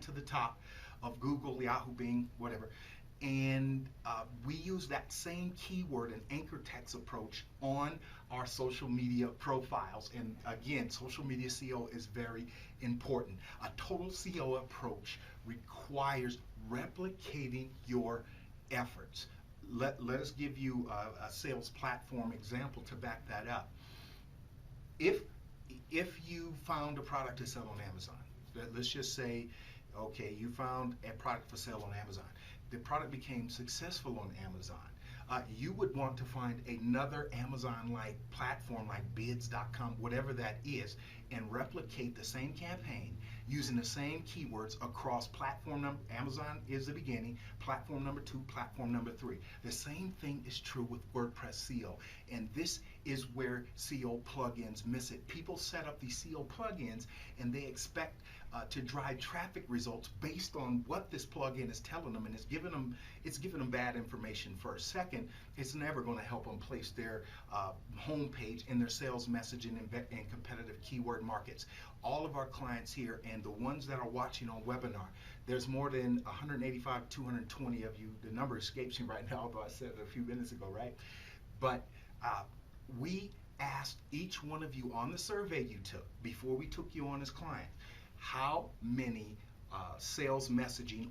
to the top of Google, Yahoo, Bing, whatever. And we use that same keyword and anchor text approach on our social media profiles. And again, social media SEO is very important. A total SEO approach requires replicating your efforts. Let us give you a sales platform example to back that up. If you found a product to sell on Amazon, let's just say, okay, you found a product for sale on Amazon. The product became successful on Amazon. You would want to find another Amazon-like platform like bids.com, whatever that is, and replicate the same campaign using the same keywords across platform number. Amazon is the beginning, platform number 2, platform number 3. The same thing is true with WordPress SEO, and this is where SEO plugins miss it. People set up these SEO plugins and they expect to drive traffic results based on what this plugin is telling them, and it's giving them bad information first. Second, it's never going to help them place their homepage in their sales messaging in competitive keyword markets. All of our clients here and the ones that are watching on webinar, there's more than 185, 220 of you. The number escapes me right now, although I said it a few minutes ago, right? But we asked each one of you on the survey you took before we took you on as client, how many sales messaging,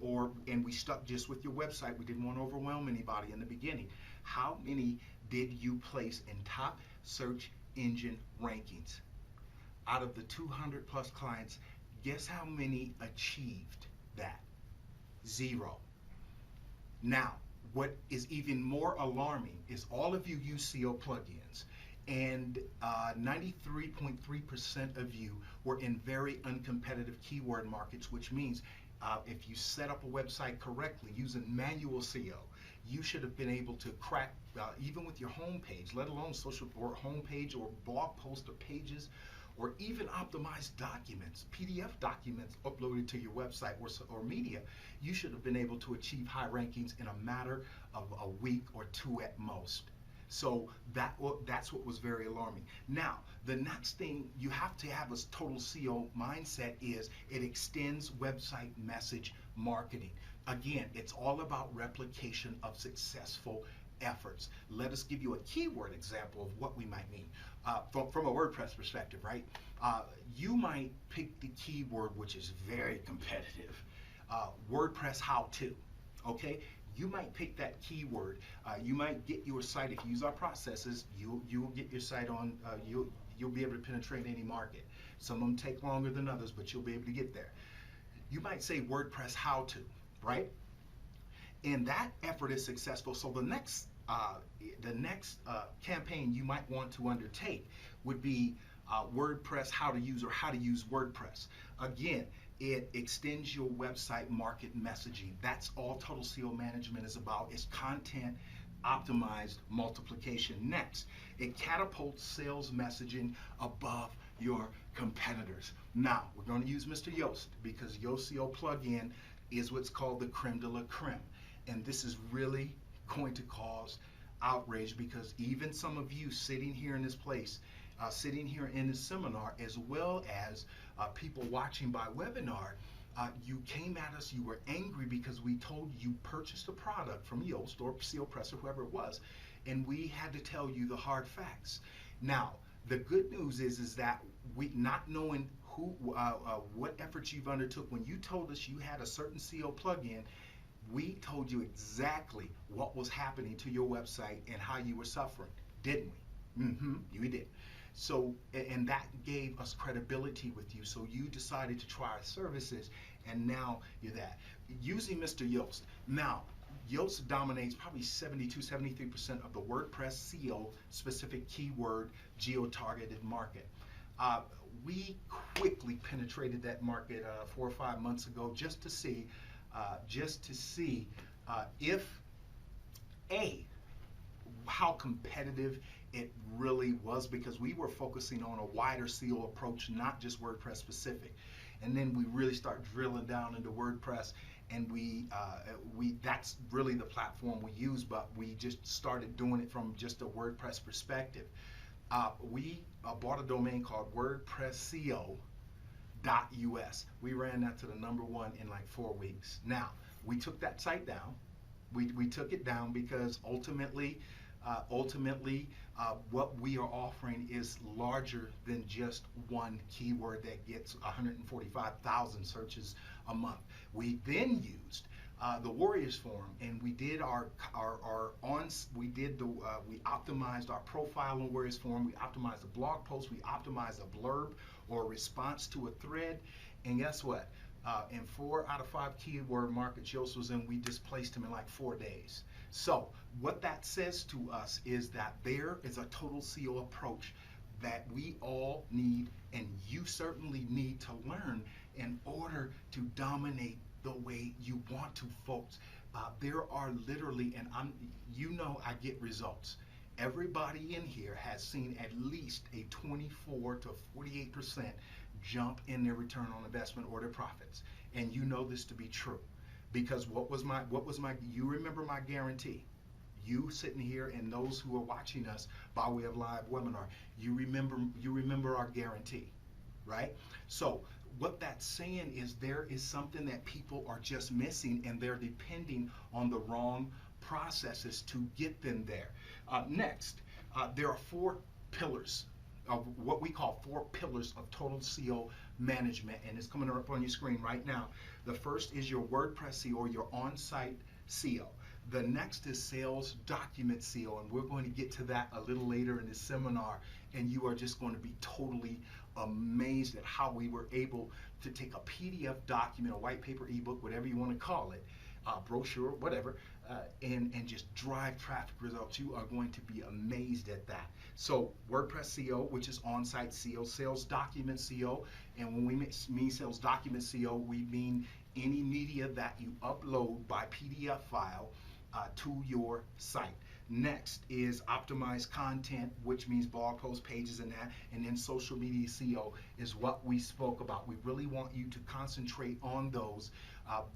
and we stuck just with your website. We didn't want to overwhelm anybody in the beginning. How many did you place in top search engine rankings? Out of the 200 plus clients, guess how many achieved that? 0. Now, what is even more alarming is all of you use SEO plugins, and 93.3% of you were in very uncompetitive keyword markets, which means if you set up a website correctly using manual SEO, you should have been able to crack even with your homepage, let alone social or homepage or blog post or pages, or even optimized documents, PDF documents uploaded to your website or media. You should have been able to achieve high rankings in a matter of a week or 2 at most. So that's what was very alarming. Now, the next thing you have to have a total SEO mindset is it extends website message marketing. Again, it's all about replication of successful efforts. Let us give you a keyword example of what we might mean from a WordPress perspective, right? You might pick the keyword, which is very competitive, WordPress how-to, okay? You might pick that keyword. You might get your site, if you use our processes, you'll get your site on, you'll be able to penetrate any market. Some of them take longer than others, but you'll be able to get there. You might say WordPress how-to, right? And that effort is successful. So the next campaign you might want to undertake would be WordPress how to use, or how to use WordPress. Again, it extends your website market messaging. That's all total SEO management is about, is content optimized multiplication. Next, it catapults sales messaging above your competitors. Now, we're going to use Mr. Yoast because Yoast SEO plugin is what's called the creme de la creme. And this is really going to cause outrage, because even some of you sitting here in this place, sitting here in this seminar, as well as people watching by webinar, you came at us, you were angry because we told you purchased a product from Yoast or SEO Press or whoever it was, and we had to tell you the hard facts. Now, the good news is that we, not knowing who, what efforts you've undertook, when you told us you had a certain SEO plugin, we told you exactly what was happening to your website and how you were suffering, didn't we? You did. So, and that gave us credibility with you. So you decided to try our services, and now you're that. Using Mr. Yoast. Now, Yoast dominates probably 72-73% of the WordPress SEO specific keyword geo-targeted market. We quickly penetrated that market 4 or 5 months ago just to see if how competitive it really was, because we were focusing on a wider SEO approach, not just WordPress specific. And then we really start drilling down into WordPress, and that's really the platform we use, but we just started doing it from just a WordPress perspective. We bought a domain called WordPress SEO .us. We ran that to the #1 in like 4 weeks. Now, we took that site down. We took it down because ultimately, what we are offering is larger than just one keyword that gets 145,000 searches a month. We then used the Warriors Forum, and we did we optimized our profile on Warriors Forum. We optimized the blog post. We optimized a blurb or a response to a thread, and guess what? In 4 out of 5 keyword markets Yoast was in, we displaced him in like 4 days. So what that says to us is that there is a total SEO approach that we all need, and you certainly need to learn in order to dominate the way you want to, folks. There are literally, and I get results. Everybody in here has seen at least a 24 to 48% jump in their return on investment or their profits. And you know this to be true. Because you remember my guarantee. You sitting here and those who are watching us by way of live webinar, you remember our guarantee, right? So what that's saying is there is something that people are just missing, and they're depending on the wrong processes to get them there. Next, there are 4 pillars of what we call 4 pillars of total SEO management, and it's coming up on your screen right now. The first is your WordPress SEO, or your on-site SEO. The next is sales document SEO, and we're going to get to that a little later in this seminar, and you are just going to be totally amazed at how we were able to take a PDF document, a white paper, ebook, whatever you want to call it, brochure, whatever, and just drive traffic results. You are going to be amazed at that. So WordPress SEO, which is on-site SEO, sales document SEO, and when we mean sales document SEO, we mean any media that you upload by PDF file to your site. Next is optimized content, which means blog posts, pages, and that. And then social media SEO is what we spoke about. We really want you to concentrate on those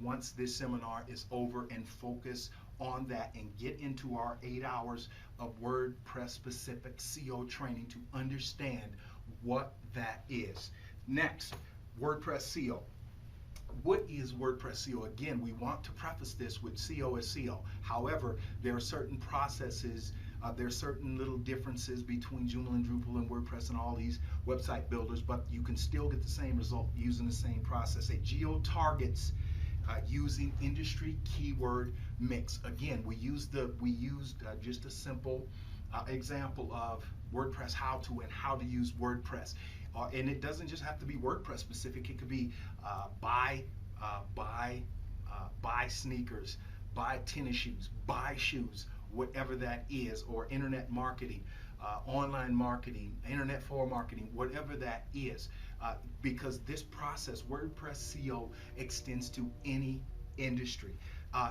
once this seminar is over, and focus on that and get into our 8 hours of WordPress specific SEO training to understand what that is. Next, WordPress SEO. What is WordPress SEO? Again, we want to preface this with SEO is SEO. However, there are certain processes, there are certain little differences between Joomla and Drupal and WordPress and all these website builders, but you can still get the same result using the same process. It geo-targets using industry keyword mix. Again, we used just a simple example of WordPress how-to and how to use WordPress. And it doesn't just have to be WordPress specific. It could be buy sneakers, buy tennis shoes, buy shoes, whatever that is, or internet marketing, online marketing, internet for marketing, whatever that is. Because this process, WordPress SEO, extends to any industry.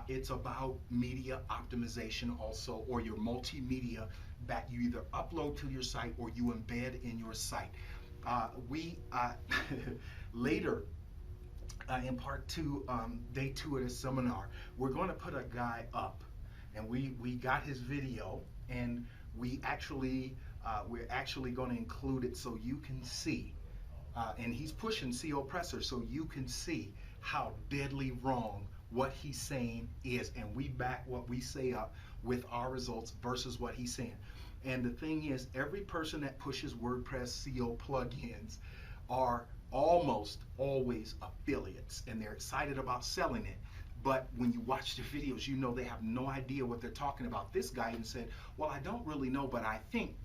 It's about media optimization also, or your multimedia that you either upload to your site or you embed in your site. Later in part 2, day 2 of this seminar, we're going to put a guy up, and we got his video, and we're actually going to include it so you can see, and he's pushing SEO Presser so you can see how deadly wrong what he's saying is, and we back what we say up with our results versus what he's saying. And the thing is, every person that pushes WordPress SEO plugins are almost always affiliates, and they're excited about selling it. But when you watch the videos, you know they have no idea what they're talking about. This guy even said, well, I don't really know, but I think,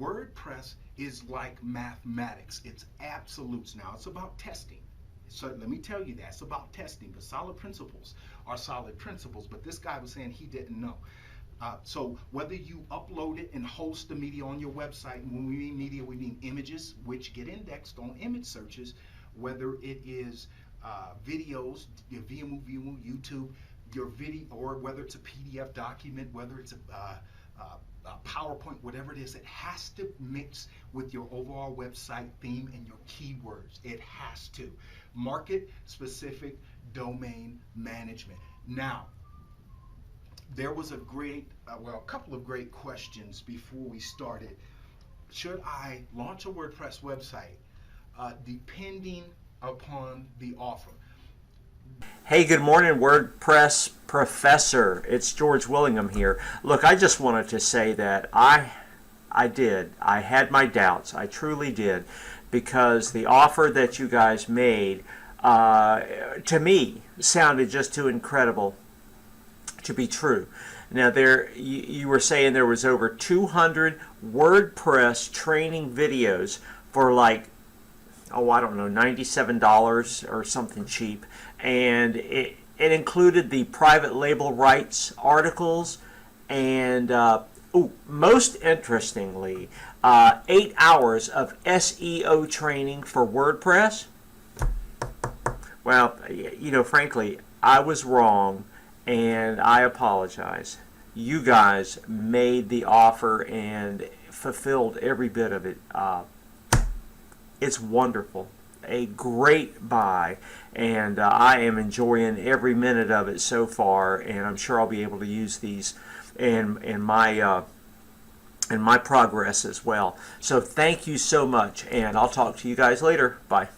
WordPress is like mathematics. It's absolutes. Now, it's about testing. So let me tell you that. It's about testing. The solid principles are solid principles. But this guy was saying he didn't know. So whether you upload it and host the media on your website, and when we mean media, we mean images, which get indexed on image searches, whether it is videos, your Vimeo, YouTube, your video, or whether it's a PDF document, whether it's a PowerPoint, whatever it is, it has to mix with your overall website theme and your keywords. It has to. Market specific domain management. Now, there was a couple of great questions before we started. Should I launch a WordPress website depending upon the offer. Hey, good morning, WordPress professor. It's George Willingham here. Look, I just wanted to say that I had my doubts. I truly did, because the offer that you guys made, to me, sounded just too incredible to be true. Now, you were saying there was over 200 WordPress training videos for like, oh, I don't know, $97 or something cheap, and it included the private label rights articles, and most interestingly, 8 hours of SEO training for WordPress. Well, frankly, I was wrong, and I apologize. You guys made the offer and fulfilled every bit of it. It's wonderful. A great buy, and I am enjoying every minute of it so far, and I'm sure I'll be able to use these in my progress as well. So thank you so much, and I'll talk to you guys later. Bye.